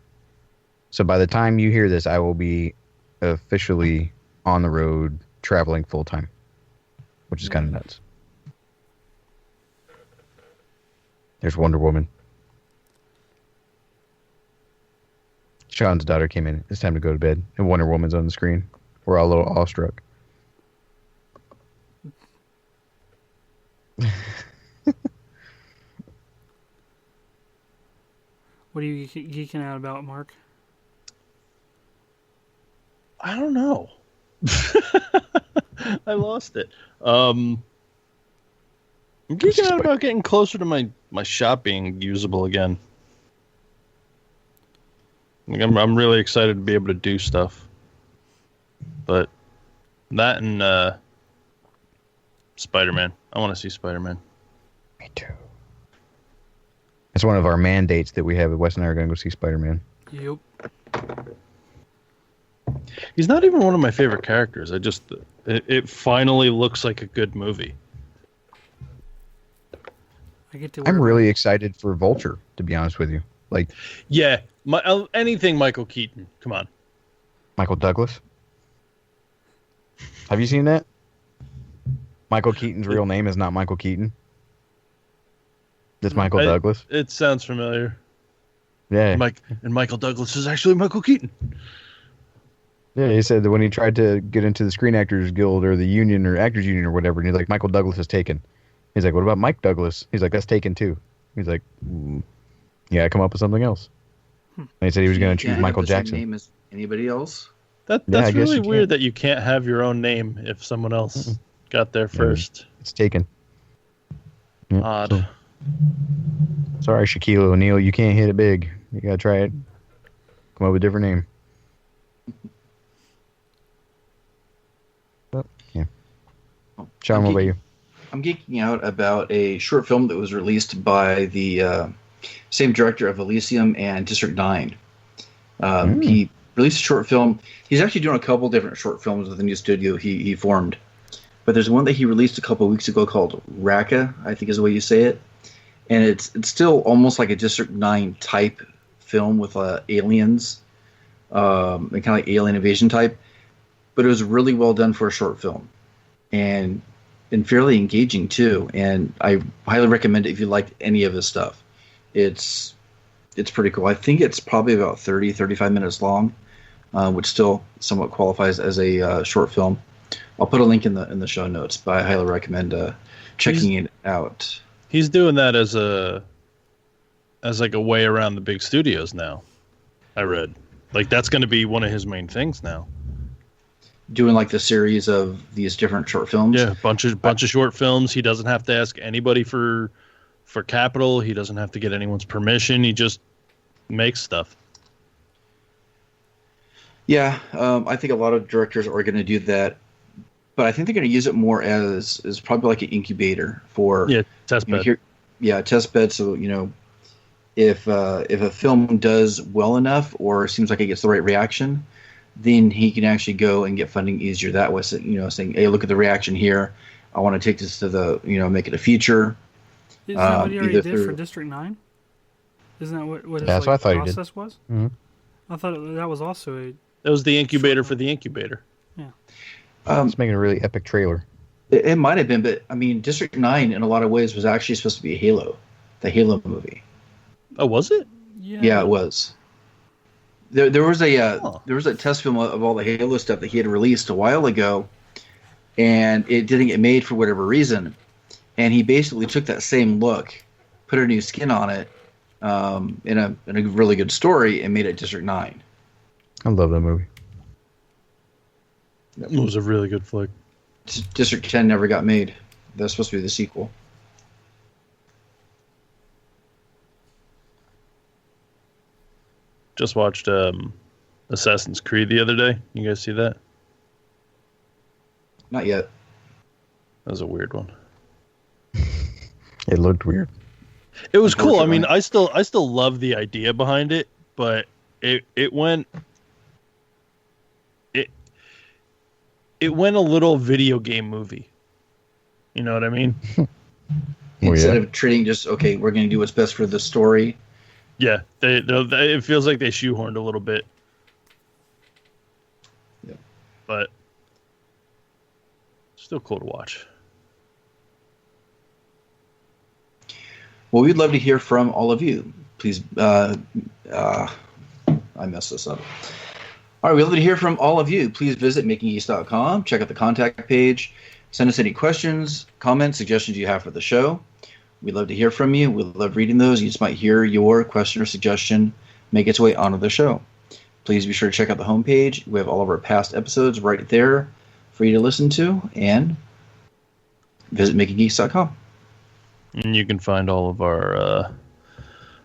So by the time you hear this, I will be officially on the road traveling full time, which is kind of nuts. There's Wonder Woman. Sean's daughter came in. It's time to go to bed. And Wonder Woman's on the screen. We're all a little awestruck. What are you geeking out about, Mark? I don't know. I lost it. I'm geeking out about getting closer to my shop being usable again. Like, I'm really excited to be able to do stuff. But that and Spider-Man. I want to see Spider-Man. Me too. It's one of our mandates that we have. Wes and I are going to go see Spider-Man. Yep. He's not even one of my favorite characters. It finally looks like a good movie. I'm really excited for Vulture, to be honest with you. Like, yeah, anything Michael Keaton. Come on. Michael Douglas. Have you seen that? Michael Keaton's real name is not Michael Keaton. It's Michael Douglas. It sounds familiar. Yeah. And Michael Douglas is actually Michael Keaton. Yeah, he said that when he tried to get into the Screen Actors Guild or the union or Actors Union or whatever, and he's like, Michael Douglas is taken. He's like, what about Mike Douglas? He's like, that's taken too. He's like, yeah, come up with something else. And he said he was going to choose Michael Jackson. Same name as anybody else? That's really weird that you can't have your own name if someone else got there first. It's taken. Yeah, Odd. So. Sorry, Shaquille O'Neal, you can't hit it big. You got to try it. Come up with a different name. But, yeah. Sean, what about you? I'm geeking out about a short film that was released by the same director of Elysium and District 9. He released a short film. He's actually doing a couple different short films with a new studio he formed. But there's one that he released a couple of weeks ago called Raqqa, I think is the way you say it. And it's still almost like a District 9 type film with aliens, and kind of like alien invasion type. But it was really well done for a short film. And and fairly engaging too. And I highly recommend it if you like any of his stuff. It's pretty cool. I think it's probably about 35 minutes long, which still somewhat qualifies as a short film. I'll put a link in the show notes, but I highly recommend checking it out. He's doing that as like a way around the big studios now. I read, like, that's going to be one of his main things now. Doing like the series of these different short films. Yeah, bunch of short films. He doesn't have to ask anybody for capital. He doesn't have to get anyone's permission. He just makes stuff. Yeah, I think a lot of directors are going to do that, but I think they're going to use it more as probably like an incubator for test bed. Test bed. So if a film does well enough or seems like it gets the right reaction, then he can actually go and get funding easier that way. So, saying, hey, look at the reaction here. I want to take this to make it a feature. Isn't that what he already did for District 9? Isn't that what his that's what I thought process was? Mm-hmm. I thought that was also a... That was the incubator for the incubator. Yeah. It's making a really epic trailer. It might have been, but I mean, District 9 in a lot of ways was actually supposed to be the Halo movie. Oh, was it? Yeah, it was. There was a test film of all the Halo stuff that he had released a while ago, and it didn't get made for whatever reason. And he basically took that same look, put a new skin on it, in a really good story, and made it District 9. I love that movie. It was a really good flick. District 10 never got made. That's supposed to be the sequel. Just watched Assassin's Creed the other day. You guys see that? Not yet. That was a weird one. It looked weird. It was cool. I mean, I still love the idea behind it, but it went a little video game movie. You know what I mean? Instead of treating just, okay, we're going to do what's best for the story. Yeah, it feels like they shoehorned a little bit. Yeah. But still cool to watch. Well, we'd love to hear from all of you. Please, I messed this up. All right, we'd love to hear from all of you. Please visit makinggeeks.com. Check out the contact page. Send us any questions, comments, suggestions you have for the show. We'd love to hear from you. We love reading those. You just might hear your question or suggestion make its way onto the show. Please be sure to check out the homepage. We have all of our past episodes right there for you to listen to. And visit makinggeeks.com. And you can find all of our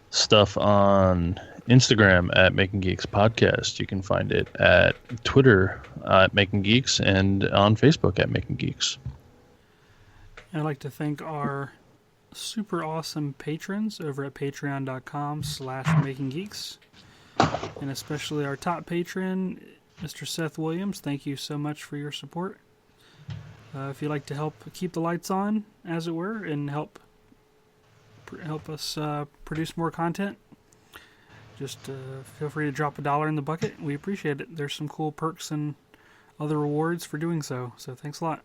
stuff on Instagram at Making Geeks Podcast. You can find it at Twitter at Making Geeks and on Facebook at Making Geeks. I'd like to thank our super awesome patrons over at patreon.com/makinggeeks, and especially our top patron, Mr. Seth Williams. Thank you so much for your support. If you'd like to help keep the lights on, as it were, and help us produce more content, just feel free to drop $1 in the bucket. We appreciate it. There's some cool perks and other rewards for doing so. So thanks a lot.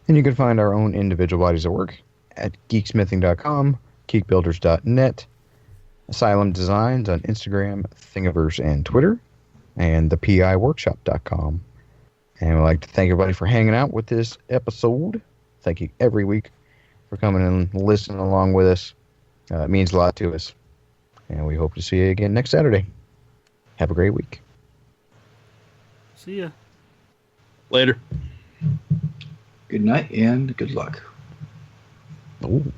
And you can find our own individual bodies of work at geeksmithing.com, geekbuilders.net, Asylum Designs on Instagram, Thingiverse, and Twitter, and thepiworkshop.com. And we'd like to thank everybody for hanging out with this episode. Thank you every week for coming and listening along with us. It means a lot to us. And we hope to see you again next Saturday. Have a great week. See ya. Later. Good night and good luck. Ooh.